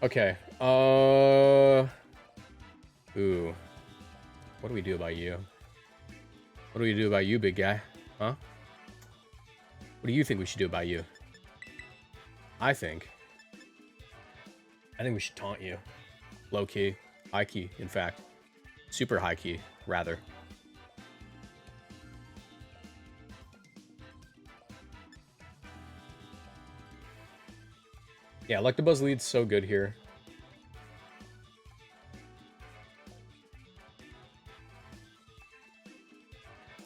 Okay. Ooh. What do we do about you? What do we do about you, big guy? Huh? What do you think we should do about you? I think we should taunt you. Low key. High key, in fact. Super high key, rather. Yeah, Electabuzz leads so good here.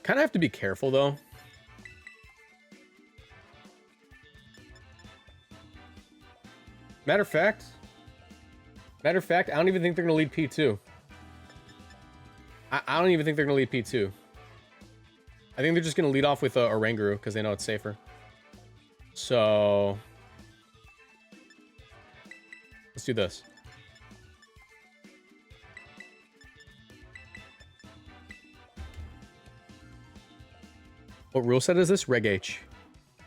Kind of have to be careful, though. Matter of fact, I don't even think they're going to lead P2. I don't even think they're going to lead P2. I think they're just going to lead off with Oranguru, because they know it's safer. So... let's do this. What rule set is this? Reg H.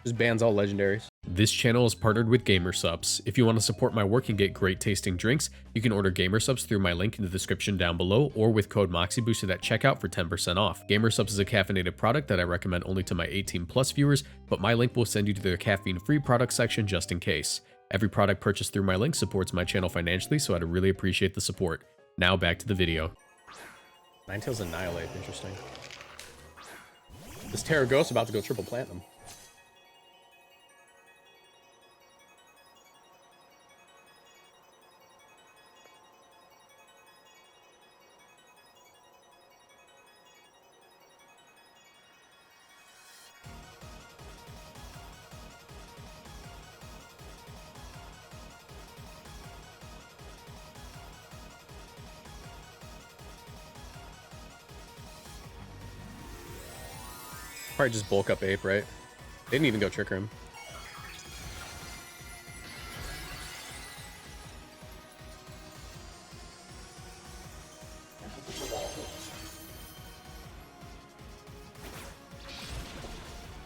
Just bans all legendaries. This channel is partnered with Gamersubs. If you want to support my work and get great tasting drinks, you can order Gamersubs through my link in the description down below or with code Moxie boosted at checkout for 10% off. Gamersubs is a caffeinated product that I recommend only to my 18+ viewers, but my link will send you to their caffeine-free product section just in case. Every product purchased through my link supports my channel financially, so I'd really appreciate the support. Now back to the video. Ninetales Annihilate, interesting. This Terra Ghost about to go triple platinum. Probably just bulk up Ape, right? They didn't even go trigger him.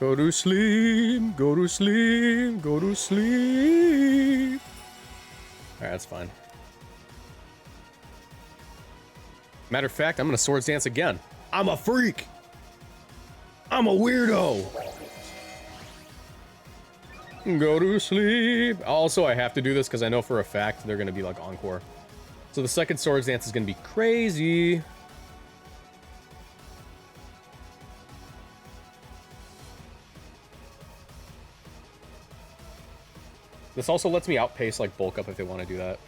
Go to sleep, go to sleep, go to sleep. Alright, that's fine. Matter of fact, I'm gonna Swords Dance again. I'm a freak! I'm a weirdo! Go to sleep. Also, I have to do this because I know for a fact they're gonna be like Encore. So the second Swords Dance is gonna be crazy. This also lets me outpace like bulk up if they want to do that.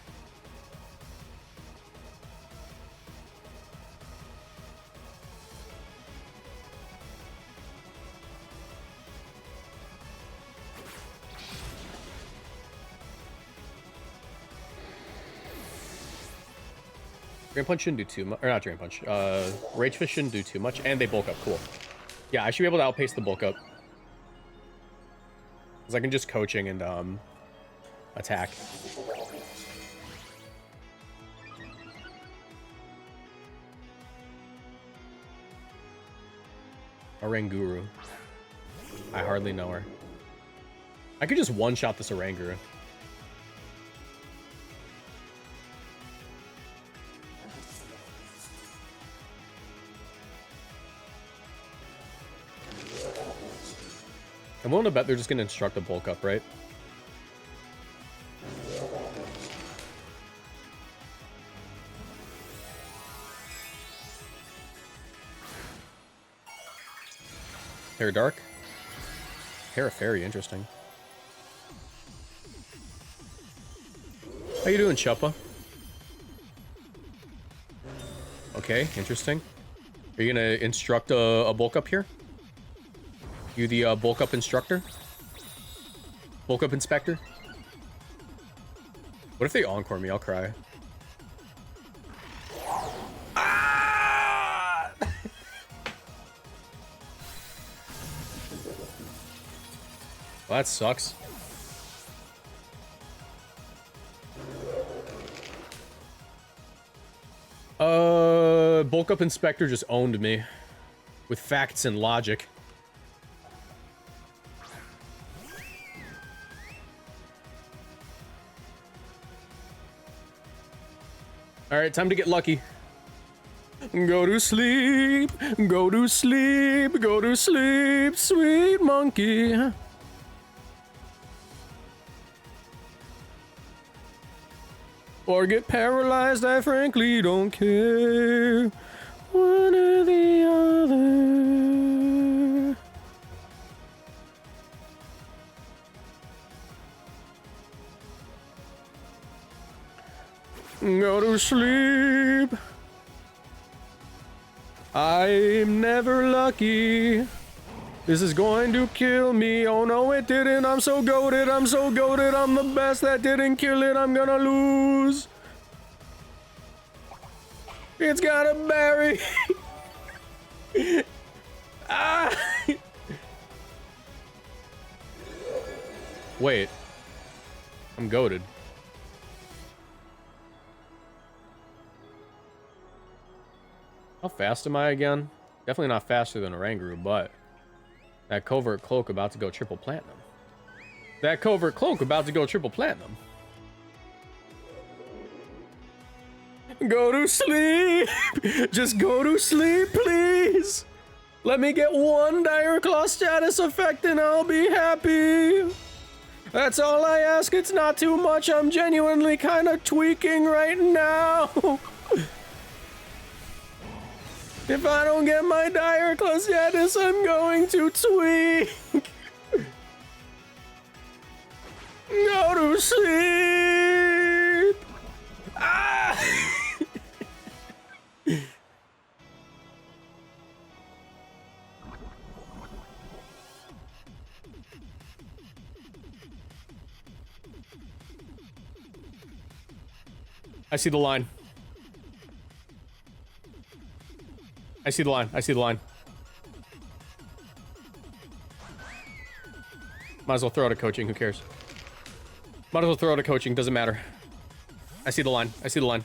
Drain Punch shouldn't do too much, or not Drain Punch. Rage Fist shouldn't do too much, and they bulk up. Cool. Yeah, I should be able to outpace the bulk up. Because I can just coaching and attack. Oranguru. I hardly know her. I could just one-shot this Oranguru. I'm willing to bet they're just going to instruct the bulk up, right? Terra Dark? Terra Fairy, interesting. How you doing, Chuppa? Okay, interesting. Are you going to instruct a bulk up here? You the bulk up instructor? Bulk up inspector? What if they encore me? I'll cry. Ah! Well, that sucks. Bulk up inspector just owned me with facts and logic. All right, time to get lucky. Go to sleep, go to sleep, go to sleep, sweet monkey. Or get paralyzed, I frankly don't care. One or the other. Go to sleep. I'm never lucky. This is going to kill me. Oh no, it didn't. I'm so goated. I'm so goated. I'm the best. That didn't kill it. I'm gonna lose. It's got a berry. Ah. Wait. I'm goated. How fast am I again? Definitely not faster than Oranguru, but that covert cloak about to go triple platinum. That covert cloak about to go triple platinum. Go to sleep. Just go to sleep, please. Let me get one Dire Claw status effect and I'll be happy. That's all I ask. It's not too much. I'm genuinely kind of tweaking right now. If I don't get my Dire Claw status, I'm going to tweak. Go to sleep. Ah! I see the line. I see the line. I see the line. Might as well throw out a coaching. Who cares? Might as well throw out a coaching. Doesn't matter. I see the line. I see the line.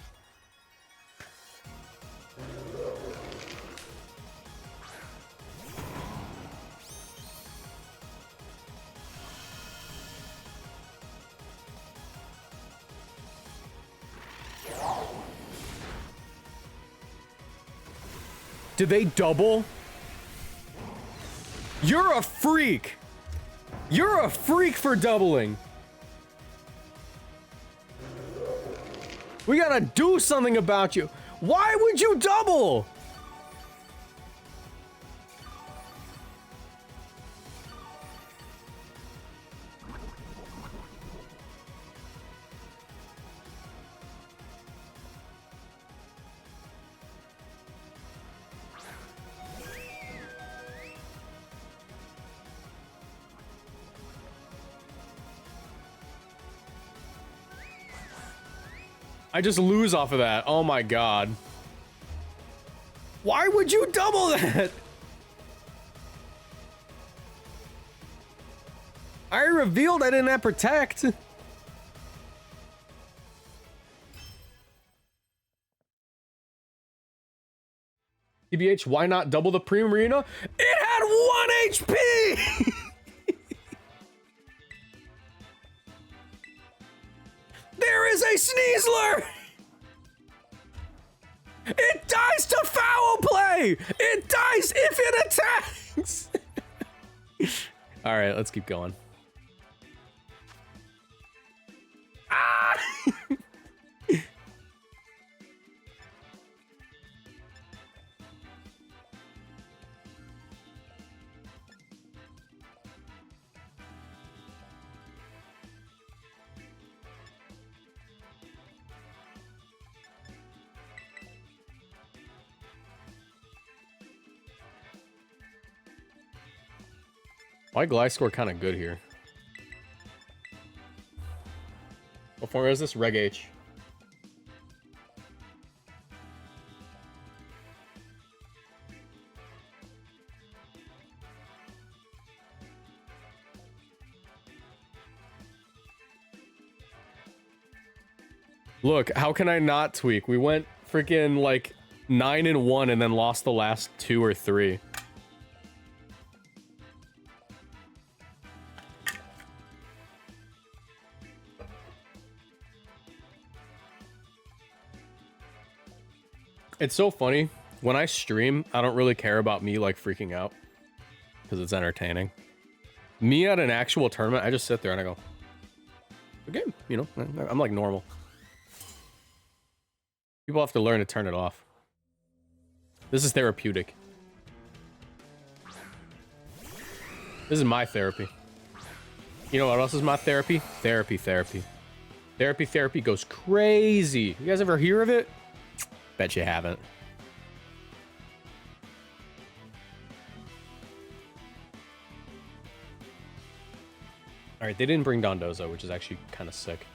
Did they double? You're a freak. You're a freak for doubling. We gotta do something about you. Why would you double? I just lose off of that. Oh my god. Why would you double that? I revealed I didn't have protect. TBH, why not double the Premium Arena? It had 1 HP! There is a Sneasler! It dies to foul play! It dies if it attacks! Alright, let's keep going. Ah! Why Gliscor kind of good here? What form is this? Reg H. Look, how can I not tweak? We went freaking like 9-1 and then lost the last 2 or 3. It's so funny. When I stream, I don't really care about me, like, freaking out. Because it's entertaining. Me at an actual tournament, I just sit there and I go, good game, you know? I'm like normal. People have to learn to turn it off. This is therapeutic. This is my therapy. You know what else is my therapy? Therapy. Therapy goes crazy. You guys ever hear of it? Bet you haven't. All right, they didn't bring Dondozo, which is actually kind of sick.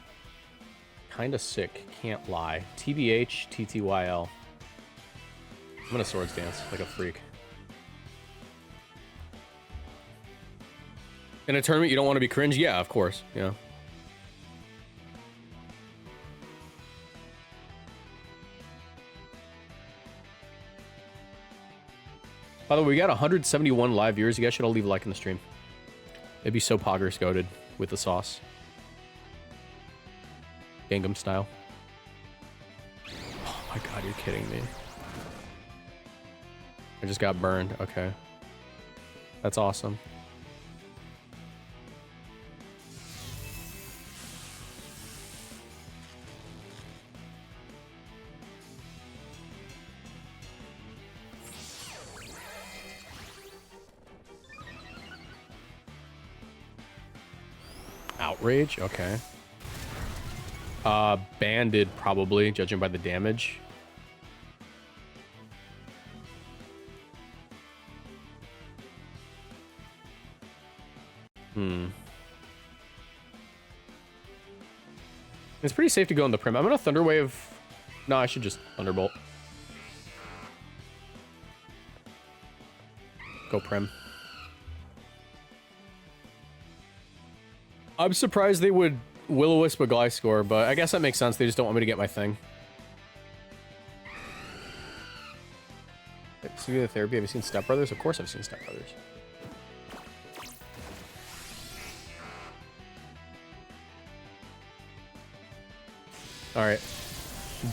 Can't lie. TBH, TTYL. I'm gonna swords dance like a freak. In a tournament, you don't want to be cringe? Yeah, of course. Yeah. By the way, we got 171 live viewers. You guys should all leave a like in the stream. It'd be so poggers goated with the sauce. Gangnam style. Oh my god, you're kidding me. I just got burned. Okay. That's awesome. Outrage? Okay. Banded, probably, judging by the damage. It's pretty safe to go in the Prim. I'm gonna Thunder Wave. No, I should just Thunderbolt. Go Prim. I'm surprised they would Will-O-Wisp a Gliscor, but I guess that makes sense. They just don't want me to get my thing. Speaking of therapy, have you seen Step Brothers? Of course I've seen Step Brothers. Alright.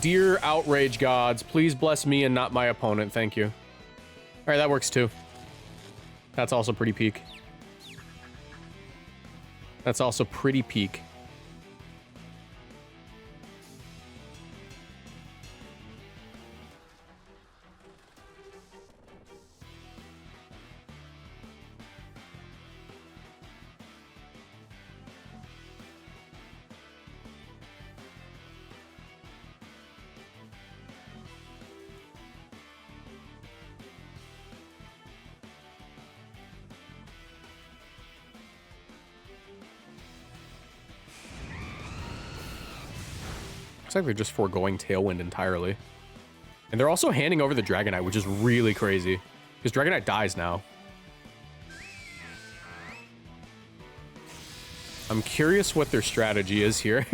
Dear Outrage Gods, please bless me and not my opponent. Thank you. Alright, that works too. That's also pretty peak. That's also pretty peak. Looks like they're just foregoing Tailwind entirely. And they're also handing over the Dragonite, which is really crazy. Because Dragonite dies now. I'm curious what their strategy is here.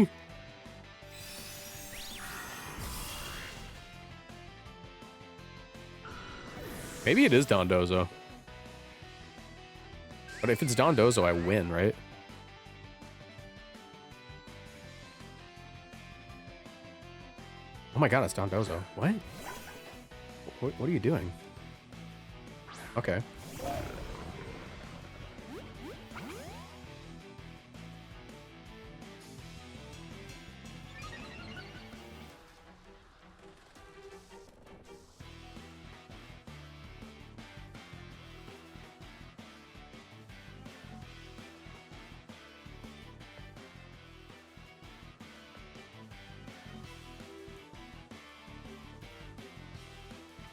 Maybe it is Dondozo. But if it's Dondozo, I win, right? Oh my god, it's Dondozo. What? What are you doing? Okay.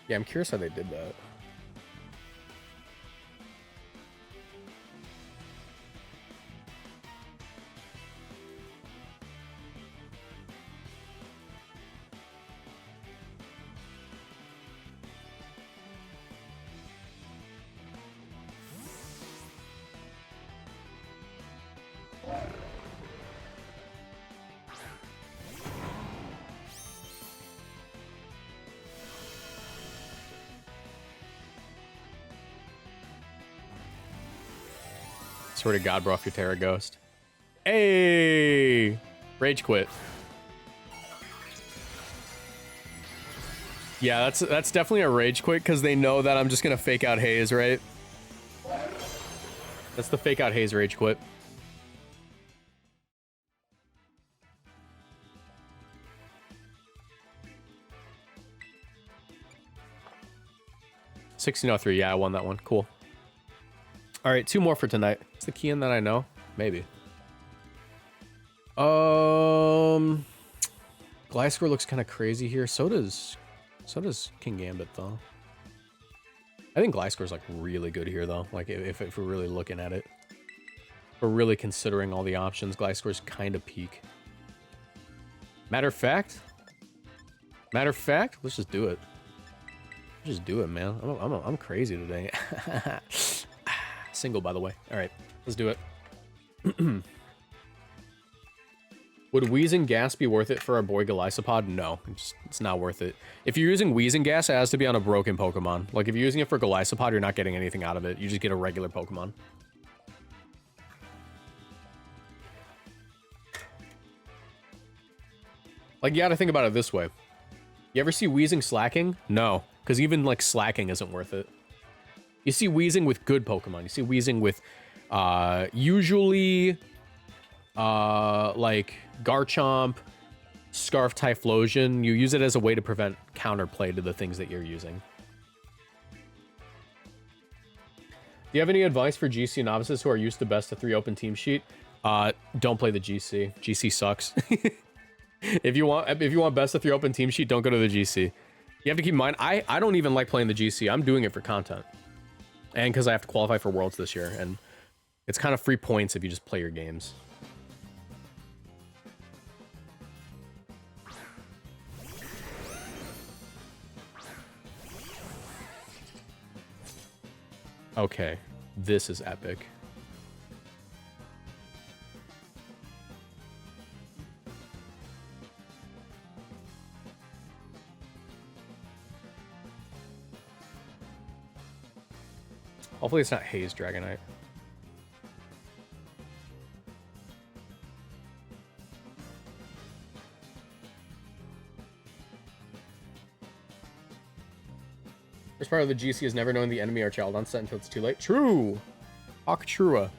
Yeah, I'm curious how they did that. Swear to God, bro, off your Terra Ghost. Hey! Rage quit. Yeah, that's definitely a rage quit because they know that I'm just gonna fake out haze, right? That's the fake out haze rage quit. $16.03. Yeah, I won that one. Cool. All right, 2 more for tonight. What's the key in that I know? Maybe. Gliscor looks kind of crazy here. So does King Gambit though. I think Gliscor's like really good here though. Like if we're really looking at it, if we're really considering all the options, Gliscor's kind of peak. Matter of fact, let's just do it. Just do it, man. I'm crazy today. Single, by the way. All right, let's do it. Would Wheezing Gas be worth it for our boy Golisopod? No, it's not worth it. If you're using Wheezing Gas, it has to be on a broken Pokemon. Like, if you're using it for Golisopod, you're not getting anything out of it. You just get a regular Pokemon. Like, you gotta think about it this way. You ever see Wheezing slacking? No, because even, like, slacking isn't worth it. You see Wheezing with good Pokemon. You see Wheezing with, usually... like Garchomp, Scarf Typhlosion. You use it as a way to prevent counterplay to the things that you're using. Do you have any advice for GC novices who are used to best of 3 open team sheet? Don't play the GC. GC sucks. If you want best of 3 open team sheet, don't go to the GC. You have to keep in mind, I don't even like playing the GC. I'm doing it for content. And because I have to qualify for Worlds this year, and it's kind of free points if you just play your games. Okay, this is epic. Hopefully it's not Haze Dragonite. First part of the GC is never knowing the enemy or child on set until it's too late. True! Trua.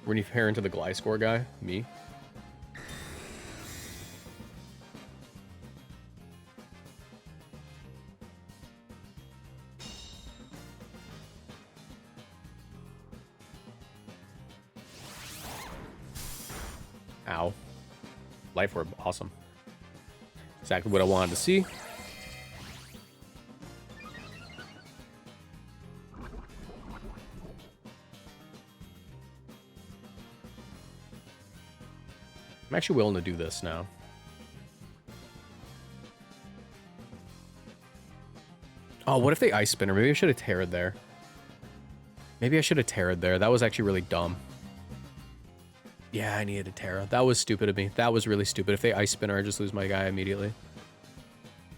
When you pair into the Gliscor guy? Me? Ow. Life Orb, awesome. Exactly what I wanted to see. I'm actually willing to do this now. Oh, what if they Ice Spinner? Maybe I should have Terra'd there. Maybe I should have Terra'd there. That was actually really dumb. Yeah, I needed a Terra. That was stupid of me. That was really stupid. If they Ice Spinner, I just lose my guy immediately.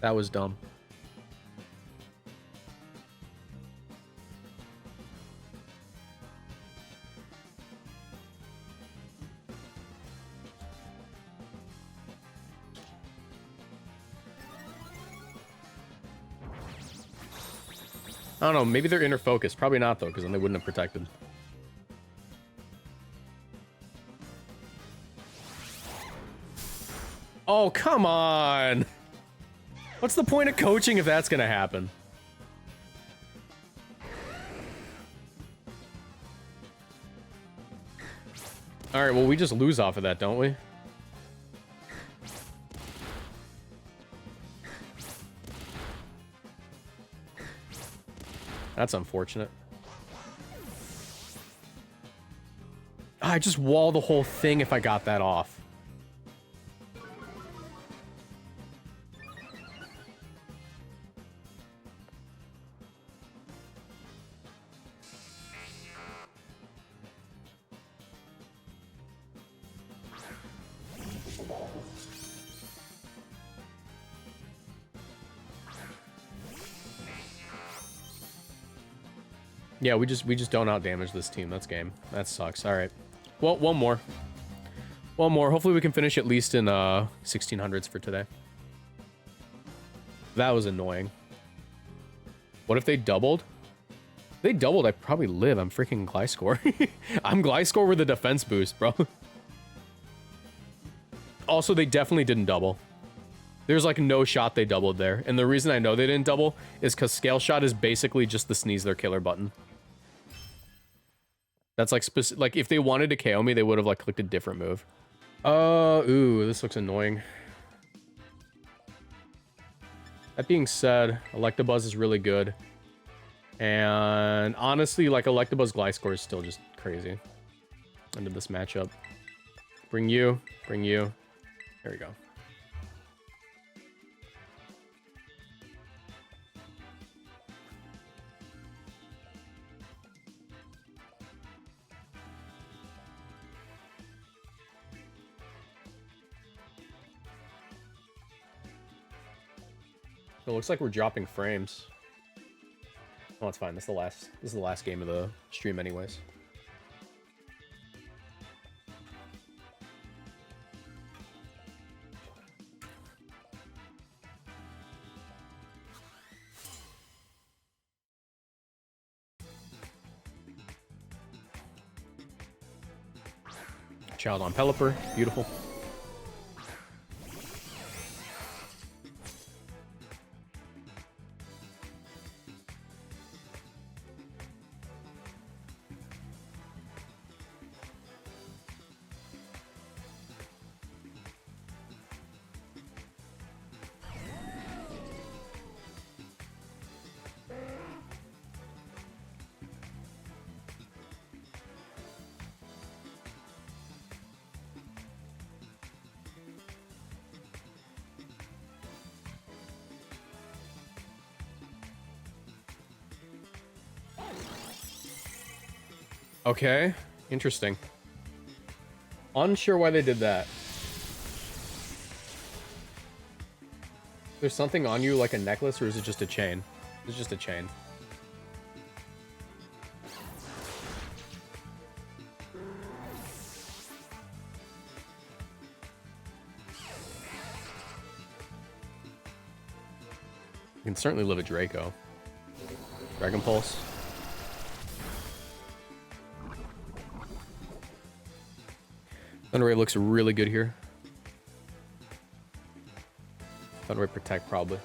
That was dumb. I don't know. Maybe they're inner focus. Probably not, though, because then they wouldn't have protected. Oh, come on. What's the point of coaching if that's going to happen? All right, well, we just lose off of that, don't we? That's unfortunate. I just wall the whole thing if I got that off. Yeah, we just don't out damage this team. That's game. That sucks. All right. Well, one more One more. Hopefully we can finish at least in 1600s for today. That was annoying. What if they doubled? If they doubled, I probably live. I'm freaking Gliscor. I'm Gliscor with a defense boost, bro. Also, they definitely didn't double. There's like no shot they doubled there. And the reason I know they didn't double is because Scale Shot is basically just the sneeze their killer button. That's like like if they wanted to KO me, they would have like clicked a different move. Ooh, this looks annoying. That being said, Electabuzz is really good. And honestly, like Electabuzz Gliscor is still just crazy. End of this matchup. Bring you. There we go. It looks like we're dropping frames. Oh, it's fine. This is the last game of the stream anyways. Child on Pelipper. Beautiful. Okay, interesting. Unsure why they did that. There's something on you like a necklace, or is it just a chain? It's just a chain. You can certainly live a Draco. Dragon Pulse. Thunder Wave looks really good here. Thunder Wave Protect, probably.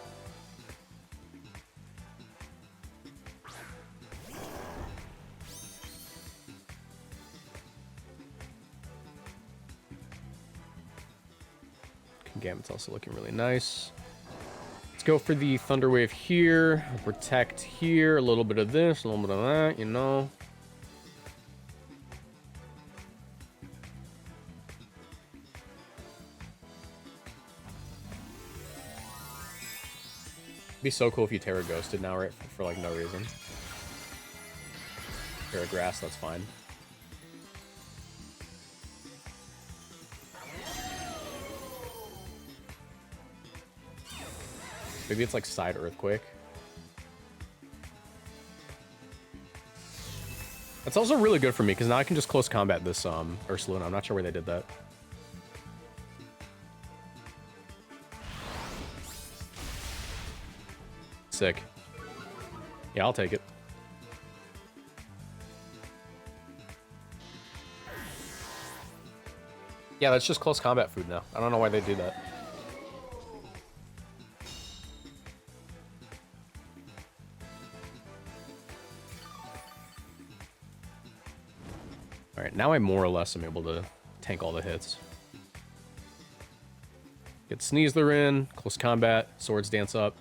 Gamut's also looking really nice. Let's go for the Thunder Wave here. Protect here. A little bit of this, a little bit of that, you know. It'd be so cool if you Terra Ghosted now, right? For like no reason. Terra Grass, that's fine. Maybe it's like Side Earthquake. That's also really good for me because now I can just close combat this Ursaluna. I'm not sure where they did that. Sick. Yeah, I'll take it. Yeah, that's just close combat food now. I don't know why they do that. Alright, now I more or less am able to tank all the hits. Get Sneasler in, close combat, Swords Dance up.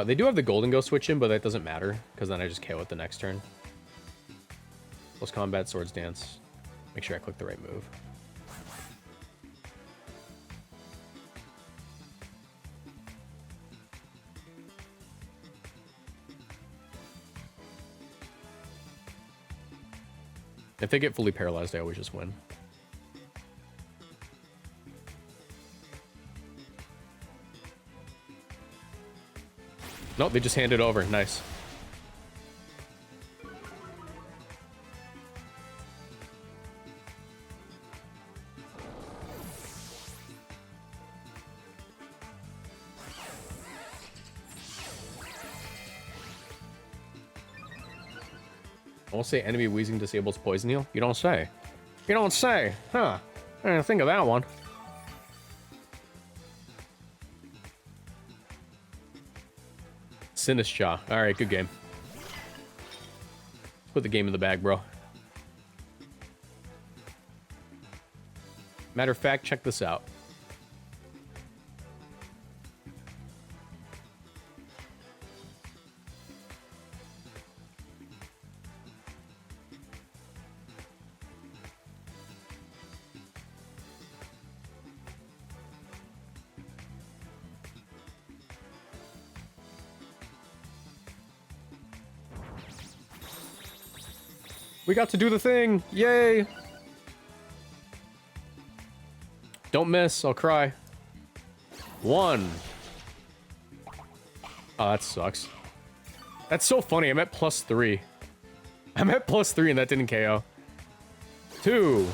They do have the Golden Ghost switch in, but that doesn't matter, because then I just KO it the next turn. Close combat, Swords Dance. Make sure I click the right move. If they get fully paralyzed, I always just win. Nope, they just hand it over. Nice. will say enemy wheezing disables poison heal. You don't say. You don't say. Huh. I didn't think of that one. Sinistra. Alright, good game. Put the game in the bag, bro. Matter of fact, check this out. We got to do the thing! Yay! Don't miss, I'll cry. 1. Oh, that sucks. That's so funny, I'm at +3. I'm at +3 and that didn't KO. 2.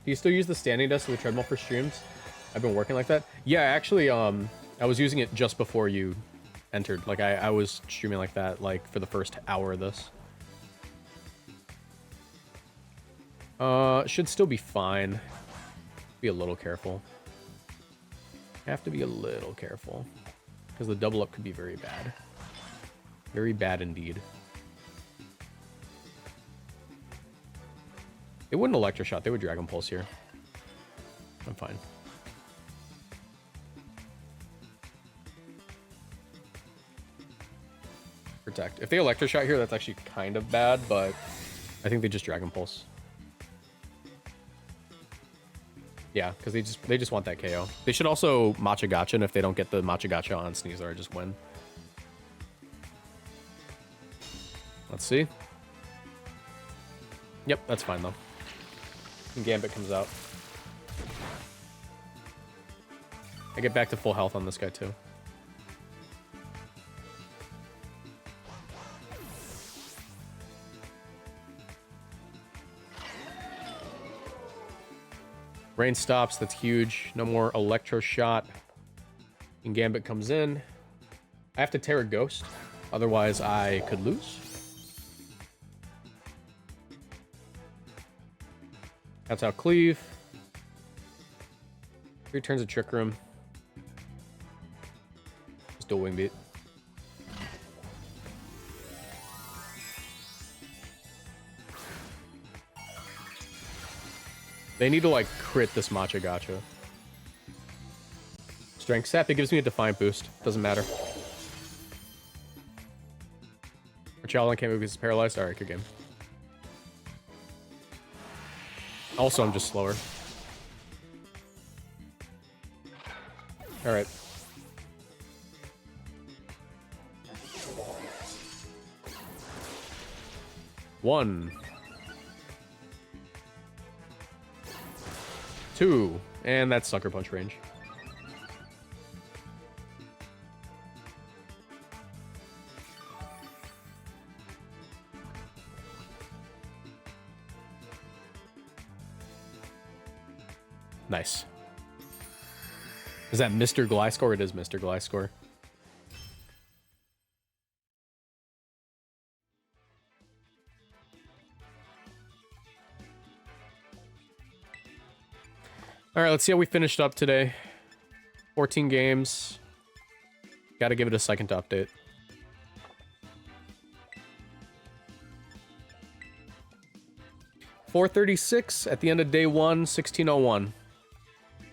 Do you still use the standing desk or the treadmill for streams? I've been working like that. Yeah, actually, I was using it just before you entered. Like, I was streaming like that, like, for the first hour of this. Should still be fine. Be a little careful. Have to be a little careful. Because the double up could be very bad. Very bad indeed. They wouldn't Electroshot, they would Dragon Pulse here. I'm fine. Protect. If they Electroshot here, that's actually kind of bad, but I think they just Dragon Pulse. Yeah, because they just want that KO. They should also Matcha Gotcha, and if they don't get the Matcha Gotcha on Sneasler, I just win. Let's see. Yep, that's fine though. And Gambit comes out. I get back to full health on this guy too. Rain stops, that's huge. No more Electroshot. And Gambit comes in. I have to Terra Ghost, otherwise I could lose. That's how Cleave. 3 turns of Trick Room. Just dual Wing Beat. They need to, like, crit this Matcha Gotcha. Strength Sap, it gives me a Defiant boost. Doesn't matter. Marchalon can't move because he's paralyzed. Alright, good game. Also, I'm just slower. Alright. One. 2. And that's Sucker Punch range. Nice. Is that Mr. Gliscor? It is Mr. Gliscor. Alright, let's see how we finished up today. 14 games. Gotta give it a second to update. $436 at the end of day 1, 1601.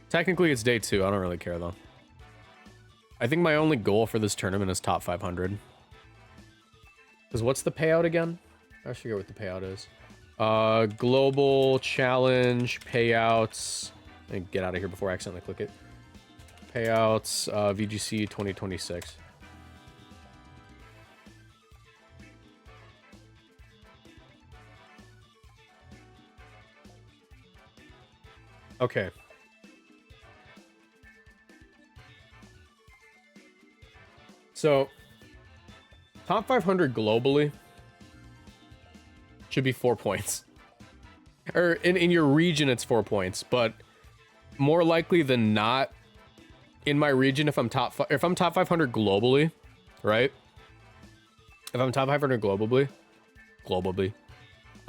Technically, it's day 2. I don't really care, though. I think my only goal for this tournament is top 500. Because what's the payout again? I forget what the payout is. Global challenge payouts. Let me get out of here before I accidentally click it. Payouts, VGC 2026. Okay. So, top 500 globally should be 4 points. Or in your region, it's 4 points, but more likely than not, in my region, if I'm top 500 globally, right? If I'm top 500 globally,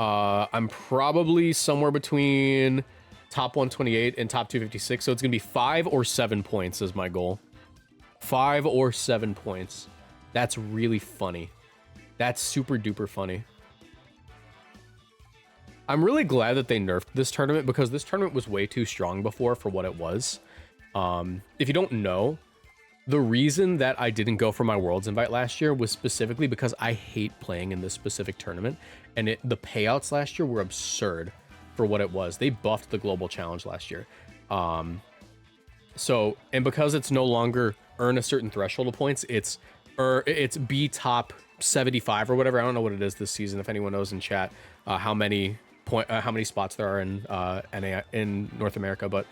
I'm probably somewhere between top 128 and top 256. So it's gonna be 5 or 7 points is my goal. 5 or 7 points. That's really funny. That's super duper funny. I'm really glad that they nerfed this tournament because this tournament was way too strong before for what it was. If you don't know, the reason that I didn't go for my Worlds invite last year was specifically because I hate playing in this specific tournament, and the payouts last year were absurd for what it was. They buffed the global challenge last year. And because it's no longer earn a certain threshold of points, it's be top 75 or whatever. I don't know what it is this season. If anyone knows in chat, how many spots there are in in North America, but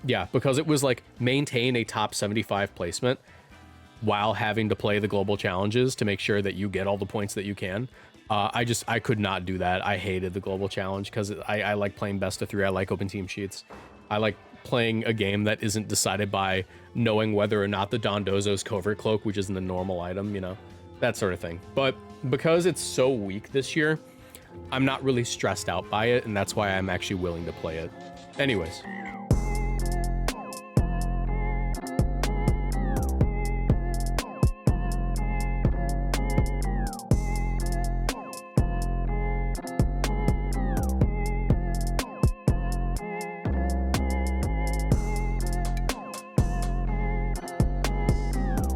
yeah, because it was like maintain a top 75 placement while having to play the global challenges to make sure that you get all the points that you can. I could not do that. I hated the global challenge because I like playing best of 3. I like open team sheets. I like playing a game that isn't decided by knowing whether or not the Don Dozo's covert cloak, which isn't a normal item, you know, that sort of thing. But because it's so weak this year, I'm not really stressed out by it, and that's why I'm actually willing to play it. Anyways,